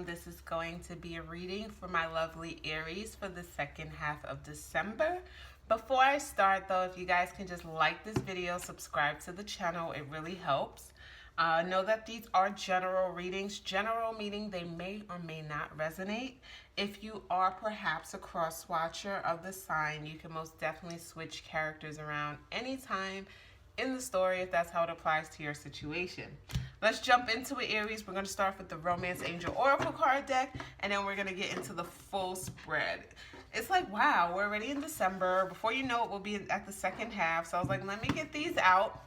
this is going to be a reading for my lovely Aries for the second half of December. Before I start though, if you guys can just like this video, subscribe to the channel, it really helps. Know that these are general readings. General meaning they may or may not resonate. If you are perhaps a cross watcher of the sign, you can most definitely switch characters around anytime in the story if that's how it applies to your situation. Let's jump into it, Aries. We're going to start with the Romance Angel Oracle card deck, and then we're going to get into the full spread. It's like, wow, we're already in December. Before you know it, we'll be at the second half. So I was like, let me get these out.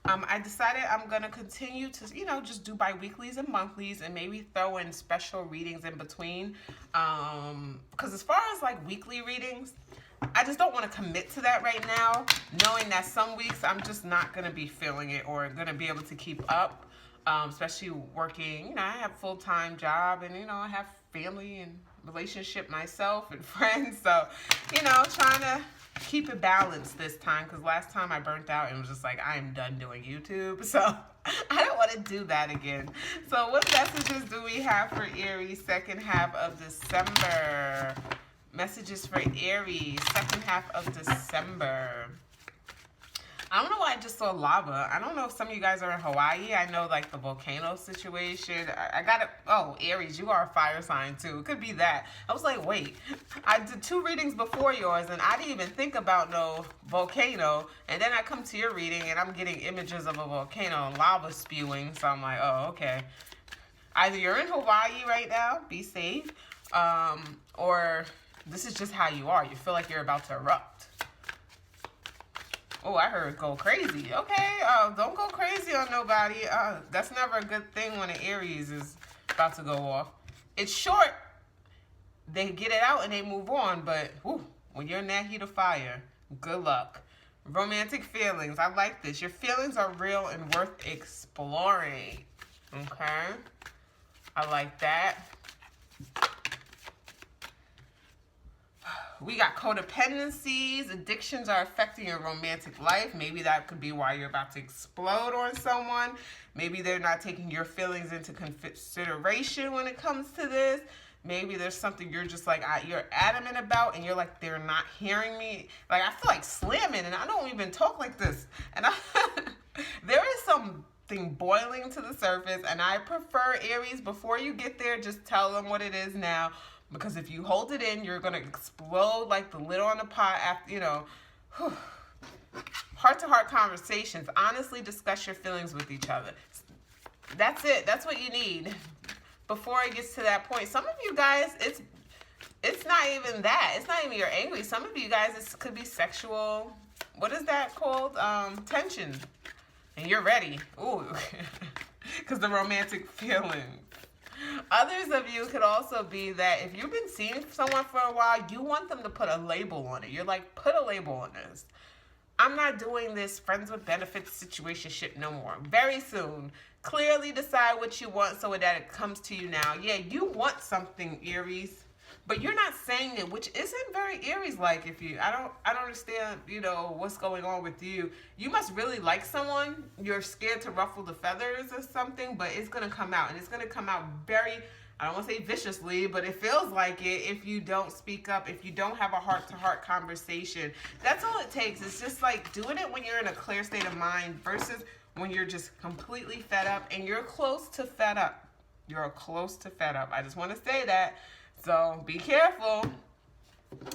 I decided I'm going to continue to, just do bi-weeklies and monthlies and maybe throw in special readings in between. Because as far as like weekly readings, I just don't want to commit to that right now, knowing that some weeks I'm just not going to be feeling it or going to be able to keep up, especially working. I have a full-time job and, I have family and relationship myself and friends. So, trying to keep it balanced this time because last time I burnt out and was just like, I am done doing YouTube. So I don't want to do that again. So what messages do we have for Aries second half of December? Messages for Aries second half of December. I don't know why I just saw lava. I don't know if some of you guys are in Hawaii. I know like the volcano situation. I got it. Oh, Aries, you are a fire sign too. It could be that. I was like, wait, I did 2 readings before yours and I didn't even think about no volcano. And then I come to your reading and I'm getting images of a volcano and lava spewing. So I'm like, oh, okay. Either you're in Hawaii right now, be safe, or this is just how you are. You feel like you're about to erupt. Oh, I heard go crazy. Okay, don't go crazy on nobody. That's never a good thing when an Aries is about to go off. It's short. They get it out and they move on. But when you're in that heat of fire, good luck. Romantic feelings. I like this. Your feelings are real and worth exploring. Okay? I like that. We got codependencies. Addictions are affecting your romantic life. Maybe that could be why you're about to explode on someone. Maybe they're not taking your feelings into consideration when it comes to this. Maybe there's something you're just like, you're adamant about and you're like, they're not hearing me. Like, I feel like slamming and I don't even talk like this. And there is something boiling to the surface and I prefer Aries, before you get there, just tell them what it is now. Because if you hold it in, you're going to explode like the lid on a pot after, heart-to-heart conversations. Honestly discuss your feelings with each other. That's it. That's what you need before it gets to that point. Some of you guys, it's not even that. It's not even you're angry. Some of you guys, it could be sexual, what is that called? Tension. And you're ready. Ooh. Because the romantic feeling. Others of you could also be that if you've been seeing someone for a while, you want them to put a label on it. You're like, put a label on this. I'm not doing this friends with benefits situationship no more. Very soon. Clearly decide what you want so that it comes to you now. Yeah, you want something, Aries, but you're not saying it, which isn't very Aries-like. I don't understand, what's going on with you. You must really like someone. You're scared to ruffle the feathers or something, but it's going to come out. And it's going to come out very, I don't want to say viciously, but it feels like it if you don't speak up, if you don't have a heart-to-heart conversation. That's all it takes. It's just like doing it when you're in a clear state of mind versus when you're just completely fed up and you're close to fed up. You're close to fed up. I just want to say that. So be careful.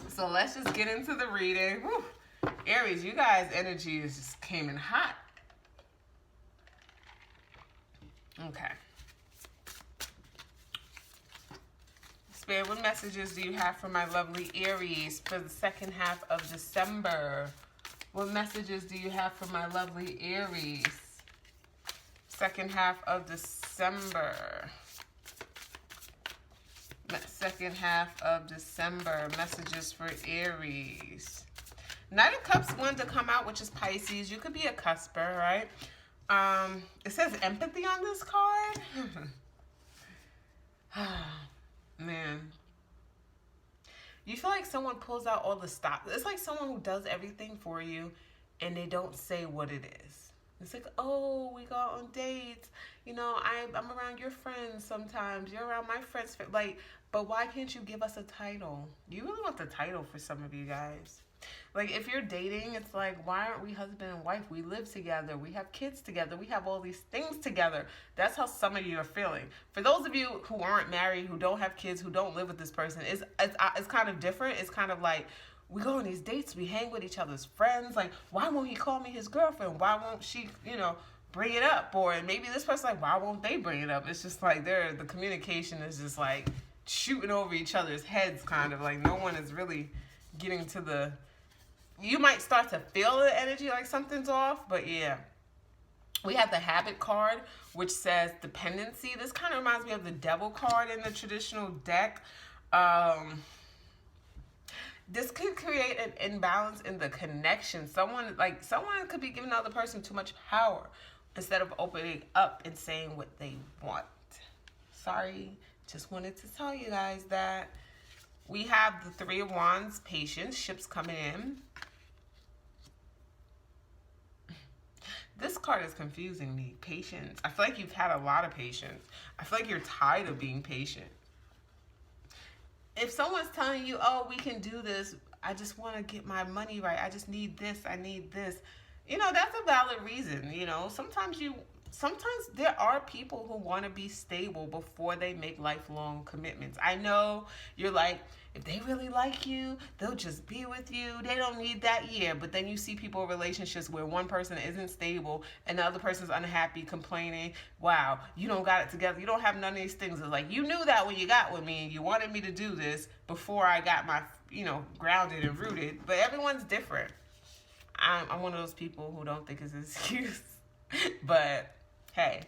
So let's just get into the reading. Whew. Aries, you guys' energy just came in hot. Okay. Spirit, what messages do you have for my lovely Aries for the second half of December? What messages do you have for my lovely Aries? Second half of December. Second half of December, messages for Aries. Knight of Cups wanted to come out, which is Pisces. You could be a cusper, right? It says empathy on this card. Man. You feel like someone pulls out all the stops. It's like someone who does everything for you and they don't say what it is. It's like, oh, we go out on dates. You know, I'm around your friends sometimes. You're around my friends. Like, but why can't you give us a title? You really want the title for some of you guys. Like, if you're dating, it's like, why aren't we husband and wife? We live together. We have kids together. We have all these things together. That's how some of you are feeling. For those of you who aren't married, who don't have kids, who don't live with this person, it's kind of different. It's kind of like, we go on these dates. We hang with each other's friends. Like, why won't he call me his girlfriend? Why won't she, bring it up? Or maybe this person, like, why won't they bring it up? It's just like the communication is just like shooting over each other's heads, kind of like no one is really getting to the... You might start to feel the energy like something's off, but yeah. We have the habit card, which says dependency. This kind of reminds me of the devil card in the traditional deck. This could create an imbalance in the connection. Someone could be giving the other person too much power instead of opening up and saying what they want. Sorry, just wanted to tell you guys that. We have the Three of Wands, patience, ships coming in. This card is confusing me. Patience. I feel like you've had a lot of patience. I feel like you're tired of being patient. If someone's telling you, oh, we can do this, I just want to get my money right. I just need this. I need this. That's a valid reason. Sometimes there are people who want to be stable before they make lifelong commitments. I know you're like, if they really like you, they'll just be with you. They don't need that year. But then you see people in relationships where one person isn't stable and the other person's unhappy, complaining, wow, you don't got it together. You don't have none of these things. It's like, you knew that when you got with me and you wanted me to do this before I got my, grounded and rooted. But everyone's different. I'm one of those people who don't think it's an excuse. But hey,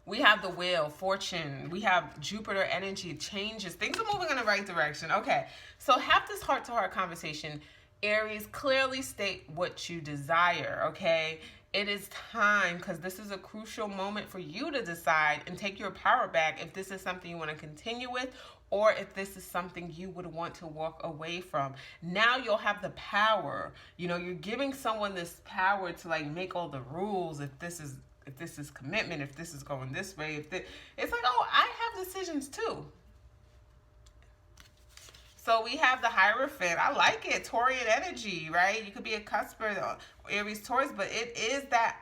we have the wheel, fortune. We have Jupiter energy, changes. Things are moving in the right direction. Okay, so have this heart-to-heart conversation. Aries, clearly state what you desire, okay? It is time, because this is a crucial moment for you to decide and take your power back if this is something you want to continue with or if this is something you would want to walk away from. Now you'll have the power. You're giving someone this power to like make all the rules if this is commitment, if this is going this way, it's like, oh, I have decisions too. So we have the Hierophant. I like it. Taurian energy, right? You could be a cusper, Aries, Taurus, but it is that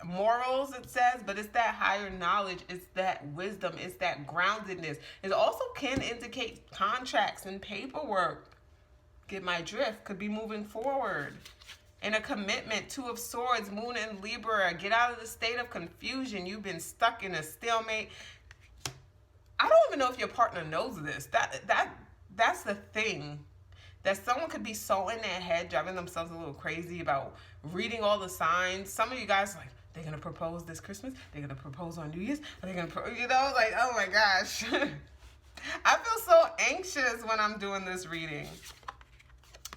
morals, it says, but it's that higher knowledge. It's that wisdom. It's that groundedness. It also can indicate contracts and paperwork. Get my drift. Could be moving forward. In a commitment, Two of Swords, Moon and Libra. Get out of the state of confusion. You've been stuck in a stalemate. I don't even know if your partner knows this. That's the thing. That someone could be so in their head, driving themselves a little crazy about reading all the signs. Some of you guys like, they're going to propose this Christmas. They're going to propose on New Year's. They're going to, like, oh my gosh. I feel so anxious when I'm doing this reading.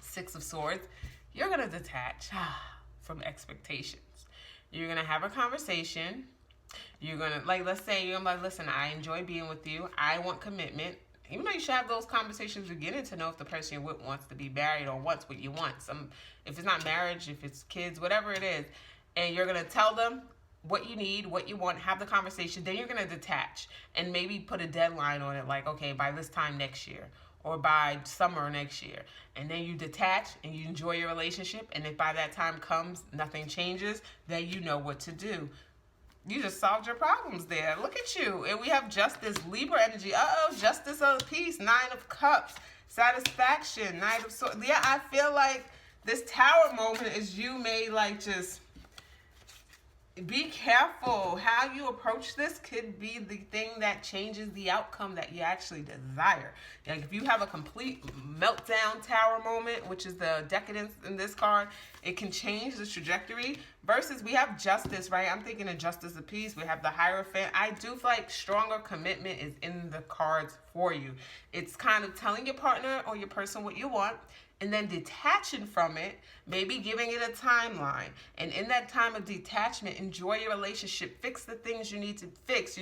Six of Swords. You're going to detach from expectations. You're going to have a conversation. You're going to, like, let's say you're like, listen, I enjoy being with you. I want commitment. Even though you should have those conversations beginning to know if the person you're with wants to be married or wants what you want. If it's not marriage, if it's kids, whatever it is. And you're going to tell them what you need, what you want, have the conversation. Then you're going to detach and maybe put a deadline on it. Like, okay, by this time next year. Or by summer next year. And then you detach and you enjoy your relationship. And if by that time comes, nothing changes, then you know what to do. You just solved your problems there. Look at you. And we have Justice, Libra energy. Uh-oh, Justice of Peace, Nine of Cups, satisfaction, Knight of Swords. Yeah, I feel like this Tower moment is you may like just... Be careful. How you approach this could be the thing that changes the outcome that you actually desire. Like if you have a complete meltdown Tower moment, which is the decadence in this card, it can change the trajectory. Versus we have Justice, right? I'm thinking of Justice of Peace. We have the Hierophant. I do feel like stronger commitment is in the cards for you. It's kind of telling your partner or your person what you want, and then detaching from it, maybe giving it a timeline. And in that time of detachment, enjoy your relationship, fix the things you need to fix,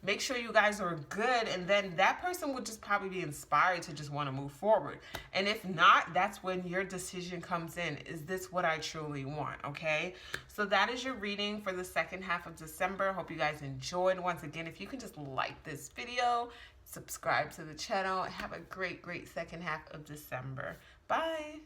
make sure you guys are good, and then that person would just probably be inspired to just want to move forward. And if not, that's when your decision comes in. Is this what I truly want? Okay, so that is your reading for the second half of December. Hope you guys enjoyed. Once again, if you can just like this video, subscribe to the channel, have a great second half of December. Bye.